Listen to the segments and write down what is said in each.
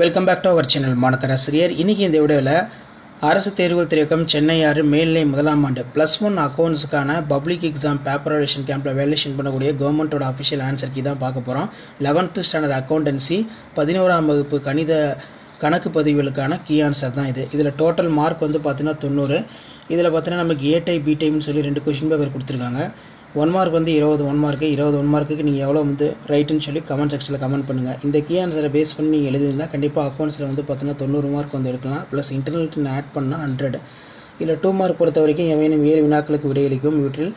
Welcome back to our channel மாணக்கர் ஆசிரியர். இன்றைக்கி இந்த வீடியோவில் அரசு தேர்வுகள் திரையக்கம் சென்னை 6 மேல்நிலை முதலாம் ஆண்டு +1 அக்கௌண்ட்ஸுக்கான பப்ளிக் எக்ஸாம் பேப்பர் வேலேஷன் கேம்பில் வேலேஷன் பண்ணக்கூடிய கவர்மெண்ட்டோட அஃபிஷியல் ஆன்சர் கீ தான் பார்க்க போகிறோம். 11th ஸ்டாண்டர்ட் அக்கௌண்டன்சி 11ஆம் வகுப்பு கணக்கு பதிவுகளுக்கான கீ ஆன்சர் தான் இது. இதில் டோட்டல் மார்க் வந்து பார்த்தீங்கன்னா 90. இதில் பார்த்தீங்கன்னா நமக்கு ஏ டைப் பி டைப்னு சொல்லி 2 கொஷின் பேப்பர் கொடுத்துருக்காங்க. 1 மார்க் வந்து 20 1 மார்க்கு 20 1 மார்க்குக்கு நீங்கள் எவ்வளோ வந்து ரைட்டுன்னு சொல்லி கமெண்ட் செக்ஷனில் கமெண்ட் பண்ணுங்கள். இந்த கீ ஆன்சரை பேஸ் பண்ணி நீங்கள் எழுதியிருந்தால் கண்டிப்பாக அக்கௌண்ட்ஸில் வந்து பார்த்தீங்கன்னா 90 மார்க் வந்து எடுக்கலாம். ப்ளஸ் இன்டர்நெட் ஆட் பண்ணால் 100. இதில் 2 மார்க் பொறுத்த வரைக்கும் ஏதேனும் 7 வினாக்களுக்கு விடையளிக்கும். இவற்றில்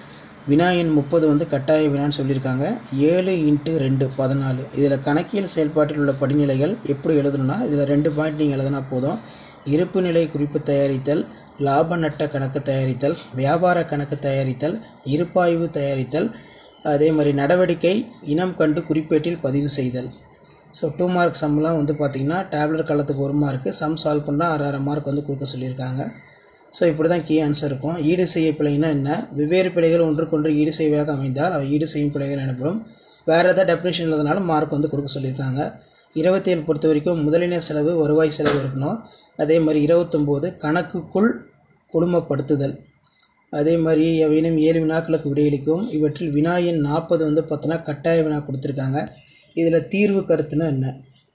வினா எண் 30 வந்து கட்டாய வினான்னு சொல்லியிருக்காங்க. 7 × 2 14. இதில் கணக்கியல் செயல்பாட்டில் உள்ள படிநிலைகள் எப்படி எழுதணும்னா இதில் 2 பாயிண்ட் நீங்கள் எழுதினா போதும். இருப்பு நிலை குறிப்பு தயாரித்தல், லாப நட்ட கணக்கு தயாரித்தல், வியாபார கணக்கு தயாரித்தல், இருப்பாய்வு தயாரித்தல், அதே மாதிரி நடவடிக்கை இனம் கண்டு குறிப்பேட்டில் பதிவு செய்தல். ஸோ 2 மார்க் சம்லாம் வந்து பார்த்திங்கன்னா டேப்லெட் காலத்துக்கு 1 மார்க்கு, சம் சால்வ் பண்ணால் 6 மார்க் வந்து கொடுக்க சொல்லியிருக்காங்க. ஸோ இப்படி தான் கீ ஆன்சர் இருக்கும். ஈடு செய்ய பிழைனா என்ன? வெவ்வேறு பிழைகள் ஒன்றுக்கொன்று ஈடு செய்வதாக அமைந்தால் அவை ஈடு செய்யும் பிழைகள் எனப்படும். வேறு ஏதாவது டெஃபினேஷன் இல்லாதனால மார்க் வந்து கொடுக்க சொல்லியிருக்காங்க. 27 பொறுத்த வரைக்கும் முதலின செலவு வருவாய் செலவு இருக்கணும். அதே மாதிரி 29 கணக்குக்குள் குழுமப்படுத்துதல். அதே மாதிரி ஏதேனும் 7 வினாக்களுக்கு விடையளிக்கும். இவற்றில் வினா எண் 40 வந்து பார்த்தோன்னா கட்டாய வினா கொடுத்துருக்காங்க. இதில் தீர்வு கருத்துனா என்ன?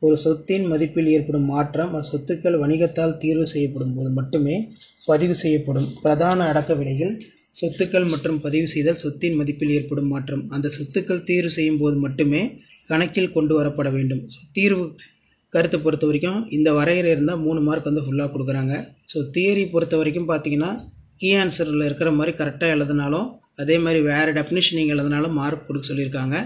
ஒரு சொத்தின் மதிப்பில் ஏற்படும் மாற்றம் அச்சொத்துக்கள் வணிகத்தால் தீர்வு செய்யப்படும் போது மட்டுமே பதிவு செய்யப்படும். பிரதான அடக்க விலையில் சொத்துக்கள் மற்றும் பதிவு செய்தல் சொத்தின் மதிப்பில் ஏற்படும் மாற்றம் அந்த சொத்துக்கள் தீர்வு செய்யும் போது மட்டுமே கணக்கில் கொண்டு வரப்பட வேண்டும். தீர்வு கருத்தை பொறுத்த வரைக்கும் இந்த வரையறை இருந்தால் 3 மார்க் வந்து ஃபுல்லாக கொடுக்குறாங்க. ஸோ தியரி பொறுத்த வரைக்கும் பார்த்தீங்கன்னா கீ ஆன்சரில் இருக்கிற மாதிரி கரெக்டாக எழுதினாலும் அதே மாதிரி வேறு டெஃபினிஷன் நீங்கள் எழுதினாலும் மார்க் கொடுக்க சொல்லியிருக்காங்க.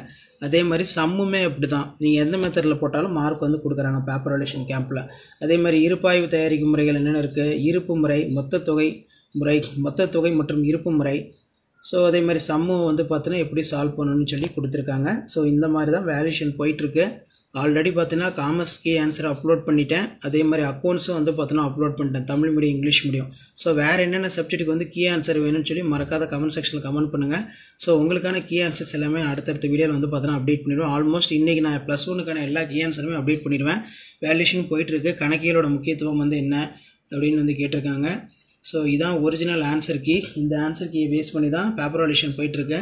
அதே மாதிரி சம்முமே அப்படி தான், நீங்கள் எந்த மெத்தடில் போட்டாலும் மார்க் வந்து கொடுக்குறாங்க பேப்பர் வேலேஷன் கேம்பில். அதே மாதிரி இருப்பாய்வு தயாரிக்கும் முறைகள் என்னென்ன இருக்குது? இருப்பு முறை, மொத்த தொகை மற்றும் இருப்பு முறை. ஸோ அதே மாதிரி சம்மு வந்து பார்த்தீங்கன்னா எப்படி சால்வ் பண்ணணும்னு சொல்லி கொடுத்துருக்காங்க. ஸோ இந்த மாதிரி தான் வேல்யூஷன் போயிட்டுருக்கு. ஆல்ரெடி பார்த்தீங்கன்னா காமர்ஸ் கீ ஆன்சரை அப்லோட் பண்ணிட்டேன். அதே மாதிரி அக்கௌண்ட்ஸும் வந்து பார்த்தீங்கன்னா அப்லோட் பண்ணிட்டேன், Tamil medium English medium. So வேறு என்னென்ன சப்ஜெக்ட்டுக்கு வந்து கீ ஆன்சர் வேணும்னு சொல்லி மறக்காத கமெண்ட் செக்ஷனில் கமெண்ட் பண்ணுங்கள். ஸோ உங்களுக்கான கீ ஆன்சர்ஸ் எல்லாமே அடுத்தடுத்த வீடியோவில் வந்து பார்த்தீங்கன்னா அப்டேட் பண்ணிடுவேன். ஆல்மோஸ்ட் இன்றைக்கி நான் +1க்கான எல்லா கீ ஆன்சருமே அப்டேட் பண்ணிடுவேன். வேல்யூஷன் போயிட்டுருக்கு. கணக்கியலோட முக்கியத்துவம் வந்து என்ன அப்படின்னு வந்து கேட்டிருக்காங்க. ஸோ இதான் ஒரிஜினல் ஆன்சர் கீ. இந்த ஆன்சர் கீயை பேஸ் பண்ணி தான் பேப்பர் வேலேஷன் போயிட்டுருக்கு.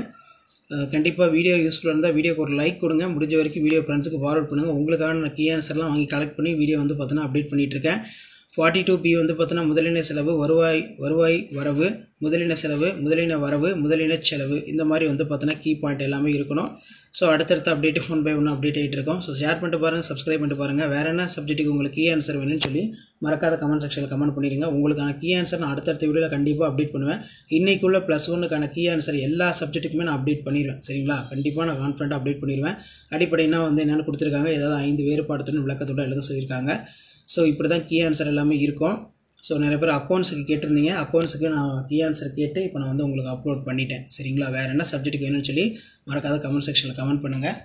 கண்டிப்பாக வீடியோ யூஸ்ஃபுல்லாக இருந்தால் வீடியோக்கு ஒரு லைக் கொடுங்க. முடிஞ்ச வரைக்கும் வீடியோ ஃப்ரெண்ட்ஸுக்கு ஃபார்வர்ட் பண்ணுங்கள். உங்களுக்கான நான் கீ ஆன்சர்லாம் வாங்கி கலெக்ட் பண்ணி வீடியோ வந்து பார்த்தீங்கன்னா அப்டேட் பண்ணிகிட்ருக்கேன். 42B வந்து பார்த்தீங்கன்னா முதலின செலவு, வருவாய் வரவு, முதலின செலவு, முதலின வரவு, முதலின செலவு, இந்த மாதிரி வந்து பார்த்தீங்கன்னா கீ பாயிண்ட் எல்லாமே இருக்கணும். ஸோ அடுத்தடுத்த அப்டேட்டு 1 by 1 அப்டேட் ஆகிட்டு இருக்கோம். ஸோ ஷேர் பண்ணிட்டு பாருங்கள், சப்ஸ்கிரைப் பண்ணிட்டு பாருங்கள். வேறு என்ன சப்ஜெக்ட்டுக்கு உங்களுக்கு கீ ஆன்சர் வேணும்னு சொல்லி மறக்காத கமெண்ட் செக்ஷனில் கமெண்ட் பண்ணிடுங்க. உங்களுக்கான கீ ஆன்சர் நான் அடுத்தடுத்த வீடியோவில் கண்டிப்பாக அப்டேட் பண்ணுவேன். இன்றைக்குள்ள +1க்கான கீ ஆன்சர் எல்லா சப்ஜெக்ட்டுக்குமே நான் அப்டேட் பண்ணிடுவேன். சரிங்களா? கண்டிப்பாக நான் கான்ஃபிடென்ட்டாக அப்டேட் பண்ணிடுவேன். அடிப்படைனா வந்து என்னென்னு கொடுத்துருக்காங்க, ஏதாவது 5 வேறுபாடுத்துடன் விளக்கத்தோடு எழுத சொல்லியிருக்காங்க. ஸோ இப்படி தான் கீ ஆன்சர் எல்லாமே இருக்கும். ஸோ நிறைய பேர் அக்கௌண்ட்ஸுக்கு கேட்டிருந்தீங்க. அக்கௌண்ட்ஸுக்கு நான் கீ ஆன்சர் கேட்டு இப்போ நான் வந்து உங்களுக்கு அப்லோட் பண்ணிட்டேன். சரிங்களா? வேறு என்ன சப்ஜெக்ட்டுக்கு வேணும்னு சொல்லி மறக்காத கமெண்ட் செக்ஷனில் கமெண்ட் பண்ணுங்கள்.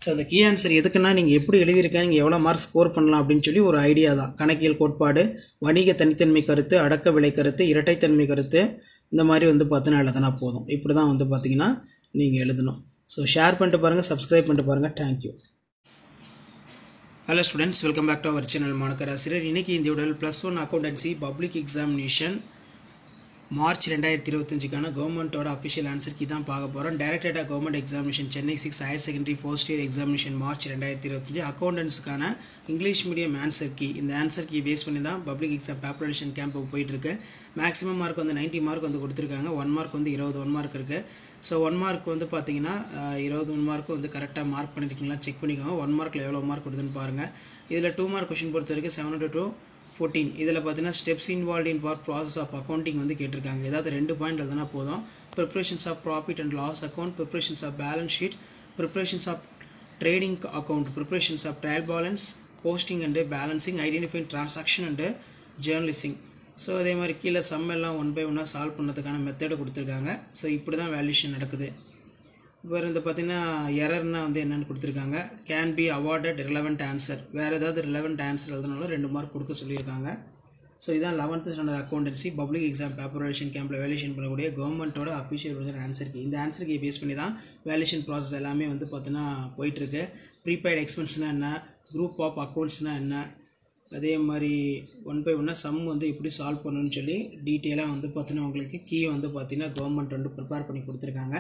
ஸோ அந்த கீ ஆன்சர் எதுக்குன்னா நீங்கள் எப்படி எழுதியிருக்கேன், நீங்கள் எவ்வளோ மார்க் ஸ்கோர் பண்ணலாம் அப்படின்னு சொல்லி ஒரு ஐடியா தான். கணக்கியல் கோட்பாடு, வணிக தனித்தன்மை கருத்து, அடக்க விலை கருத்து, இரட்டைத்தன்மை கருத்து, இந்த மாதிரி வந்து பார்த்தீங்கன்னா எழுதினா போதும். இப்படி தான் வந்து பார்த்தீங்கன்னா நீங்கள் எழுதணும். ஸோ ஷேர் பண்ணிட்டு பாருங்கள், சப்ஸ்கிரைப் பண்ணிட்டு பாருங்கள். Thank you. Hello students, welcome back to our channel மாணக்கர் ஆசிரியர். இன்றைக்கி இந்த வீடியோவில் +1 அக்கௌண்டன்சி பப்ளிக் எக்ஸாமினேஷன் மார்ச் 2025க்கான கவர்மெண்ட்டோட அஃபிஷியல் ஆன்சர் கீ தான் பார்க்க போகிறோம். Directorate government examination Chennai 6 higher secondary first year examination March 2025 அக்கௌண்டன்ஸுக்கான இங்கிலீஷ் மீடியம் ஆன்சர் கீ. இந்த ஆன்சர் கீ பேஸ் பண்ணி தான் public exam paper valuation camp போயிட்டுருக்கு. மேக்ஸிமம் மார்க் வந்து 90 மார்க் வந்து கொடுத்துருக்காங்க. 1 மார்க் வந்து 21 மார்க் இருக்குது. ஸோ 1 மார்க் வந்து பார்த்தீங்கன்னா 21 மார்க்கு வந்து கரெக்டாக மார்க் பண்ணியிருக்கீங்களா செக் பண்ணிக்கோங்க. 1 மார்க்கில் எவ்வளோ மார்க் கொடுத்துன்னு பாருங்கள். இதில் 2 மார்க் கொஷின் பொறுத்த வரைக்கும் 7 to 14. இதில் பார்த்தீங்கன்னா steps involve in for process of accounting வந்து கேட்டிருக்காங்க. ஏதாவது 2 பாயிண்ட் எழுதுனா போதும். Preparations of profit and loss account, preparations of balance sheet, preparations of trading account, preparations of trial balance, posting and balancing, identifying transaction and journalising. So அதே மாதிரி கீழே sum எல்லாம் 1 by 1 solve பண்ணுறதுக்கான மெத்தடு கொடுத்துருக்காங்க. So இப்படி தான் valuation நடக்குது. இப்போ இந்த பார்த்தீங்கன்னா எரர்னா வந்து என்னென்னு கொடுத்துருக்காங்க. Can be awarded relevant answer, வேறு ஏதாவது ரிலவெண்ட் ஆன்சர் எழுதுனாலும் 2 மார்க் கொடுக்க சொல்லியிருக்காங்க. ஸோ இதான் 11th standard accountancy public exam paper valuation கேம்பில் வேலேஷன் பண்ணக்கூடிய கவர்மெண்ட்டோட அஃபிஷியல் ஆன்சர் கீ. இந்த ஆன்சர் கீ பேஸ் பண்ணி தான் வேலேஷன் ப்ராசஸ் எல்லாமே வந்து பார்த்தீங்கன்னா போயிட்டுருக்கு. ப்ரீபெய்ட் எக்ஸ்பென்ஸ்னால் என்ன, குரூப் ஆஃப் அக்கௌண்ட்ஸ்னால் என்ன, அதே மாதிரி ஒன் பை ஒன்னாக சம் வந்து எப்படி சால்வ் பண்ணணும்னு சொல்லி டீட்டெயிலாக வந்து பார்த்தீங்கன்னா உங்களுக்கு கீ வந்து பார்த்தீங்கன்னா கவர்மெண்ட் வந்து ப்ரிப்பேர் பண்ணி கொடுத்துருக்காங்க.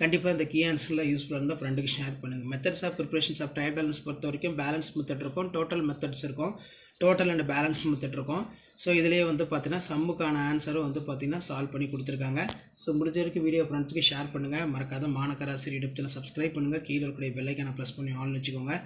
கண்டிப்பாக இந்த கீ ஆன்சர்லாம் யூஸ்ஃபுல்லாக இருந்தால் ஃப்ரெண்டுக்கு ஷேர் பண்ணுங்கள். Methods of preparations of trial balance பொறுத்த வரைக்கும் பேலன்ஸ் மெத்தட் இருக்கும், டோட்டல் மெத்தட்ஸ் இருக்கும், டோட்டல் அண்ட் பேலன்ஸ் மெத்தட் இருக்கும். ஸோ இதிலேயே வந்து பார்த்தீங்கன்னா சம்முக்கான ஆன்சரும் வந்து பார்த்தீங்கன்னா சால்வ் பண்ணி கொடுத்துருக்காங்க. ஸோ முடிஞ்ச வரைக்கும் வீடியோ ஃப்ரெண்ட்ஸுக்கு ஷேர் பண்ணுங்கள். மறக்காத மாணக்கராசிரியர் யூடியூப் சேனல் சப்ஸ்கிரைப் பண்ணுங்கள். கீழே இருக்கக்கூடிய பெல்லைக்கான ப்ரெஸ் பண்ணி ஆல்னு வச்சுக்கோங்க.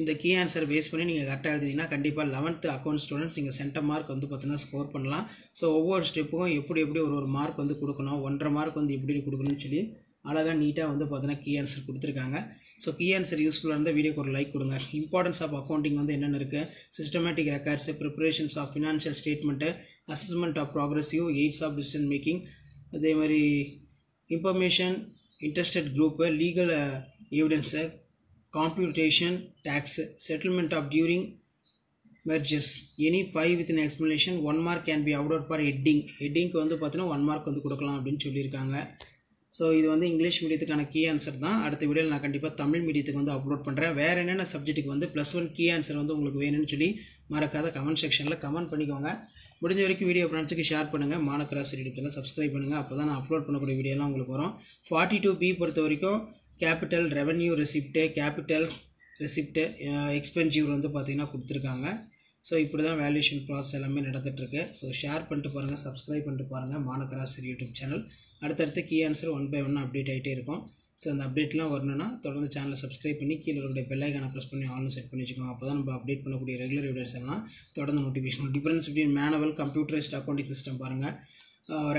இந்த கீ ஆன்சர் பேஸ் பண்ணி நீங்கள் கரெக்டாக எழுதிங்கன்னா கண்டிப்பாக 11th அக்கௌண்ட் ஸ்டூடெண்ட்ஸ் நீங்கள் சென்டர் மார்க் வந்து பார்த்தீங்கன்னா ஸ்கோர் பண்ணலாம். ஸோ ஒவ்வொரு ஸ்டெப்புக்கும் எப்படி ஒரு மார்க் வந்து கொடுக்கணும், 1.5 மார்க் வந்து எப்படி கொடுக்கணும்னு சொல்லி அழகாக நீட்டாக வந்து பார்த்தீங்கன்னா கீ ஆன்சர் கொடுத்துருக்காங்க. ஸோ கீ ஆன்சர் யூஸ்ஃபுல்லாக இருந்தால் வீடியோக்கு ஒரு லைக் கொடுங்க. இம்பார்ட்டன்ஸ் ஆஃப் அக்கௌண்டிங் வந்து என்னென்ன இருக்குது, systematic records, preparations of financial statement, assessment of progressive, aids of decision making, அதே மாதிரி information, interested group, legal evidence, computation, tax, settlement of during mergers, any 5 with an explanation 1 mark can be awarded for heading. ஹெட்டிங்க்கு வந்து பார்த்தீங்கன்னா 1 mark வந்து கொடுக்கலாம் அப்படின்னு சொல்லியிருக்காங்க. So இது வந்து இங்கிலீஷ் மீடியத்துக்கான கீ ஆன்சர் தான். அடுத்த வீடியோவில் நான் கண்டிப்பாக தமிழ் மீடியத்துக்கு வந்து அப்லோட் பண்ணுறேன். வேறு என்னென்ன சப்ஜெக்ட்டுக்கு வந்து +1 கீ ஆன்சர் வந்து உங்களுக்கு வேணும்னு சொல்லி மறக்காத கமெண்ட் செக்ஷனில் கமெண்ட் பண்ணிக்கோங்க. முடிஞ்ச வரைக்கும் வீடியோ ஃப்ரெண்ட்ஸுக்கு ஷேர் பண்ணுங்கள். மாணக்கராசிரியர் யூடியூப் சேனல் சப்ஸ்கிரைப் பண்ணுங்கள். அப்போ தான் நான் அப்லோட் பண்ணக்கூடிய வீடியோலாம் உங்களுக்கு வரும். 42B பொறுத்த வரைக்கும் capital, revenue receipt, capital receipt, expensive வந்து பார்த்திங்கன்னா கொடுத்துருக்காங்க. ஸோ இப்படி தான் வேல்யூஷன் ப்ராசஸ் எல்லாமே நடந்துகிட்ருக்கு. ஸோ ஷேர் பண்ணிட்டு பாருங்கள், சப்ஸ்கிரைப் பண்ணிட்டு பாருங்கள் மாணக்கராசிரியர் யூடியூப் சேனல். அடுத்தடுத்து கீ ஆன்சர் 1 by 1 அப்டேட் ஆகிட்டே இருக்கும். ஸோ அந்த அப்டேட்லாம் வரணும்னா தொடர்ந்து சேனலை சப்ஸ்கிரைப் பண்ணி கீழே இருக்கக்கூடிய பெல்லைக்கான ப்ரெஸ் பண்ணி ஆன்லைன் செட் பண்ணி வச்சுக்கோங்க. அப்போ தான் நம்ம அப்டேட் பண்ணக்கூடிய ரெகுலர் வீடியோஸ் எல்லாம் தொடர்ந்து notification. Difference between manual, computerised accounting system பாருங்கள்.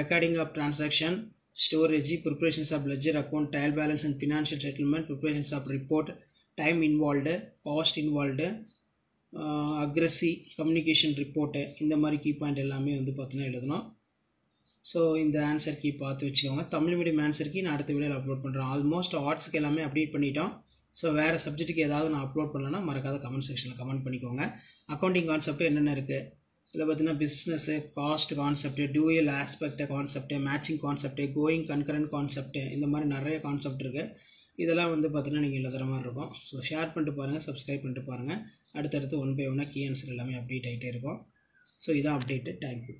Recording of transaction, storage, preparations of ledger account, trial balance and financial settlement, preparations of report, time involved, cost involved, accuracy, communication report, இந்த மாதிரி key point எல்லாமே வந்து பார்த்தீங்கன்னா எழுதணும். So இந்த answer key பார்த்து வச்சுக்கோங்க. தமிழ் மீடியம் ஆன்சர் கீ நான் அடுத்த வீடியோவில் அப்லோட் பண்ணுறேன். ஆல்மோஸ்ட் ஆர்ட்ஸுக்கு எல்லாமே அப்டேட் பண்ணிட்டோம். ஸோ வேறு சப்ஜெக்ட்டுக்கு ஏதாவது நான் அப்லோட் பண்ணலன்னா மறக்காத கமெண்ட் செக்ஷனில் கமெண்ட் பண்ணிக்கோங்க. அக்கௌண்டிங் கான்செப்ட் என்னென்ன இருக்குது இதில் பார்த்தீங்கன்னா business, cost concept, dual aspect concept, matching concept, going concurrent concept, இந்த மாதிரி நிறைய கான்செப்ட் இருக்குது. இதெல்லாம் வந்து பார்த்தீங்கன்னா நீங்கள் எழுதுகிற மாதிரி இருக்கும். ஸோ ஷேர் பண்ணிட்டு பாருங்கள், சப்ஸ்கிரைப் பண்ணிட்டு பாருங்கள். அடுத்தடுத்து 1 by 1 கீ ஆன்சர் எல்லாமே அப்டேட் ஆகிட்டே இருக்கும். ஸோ இதான் அப்டேட்டு. தேங்க்யூ.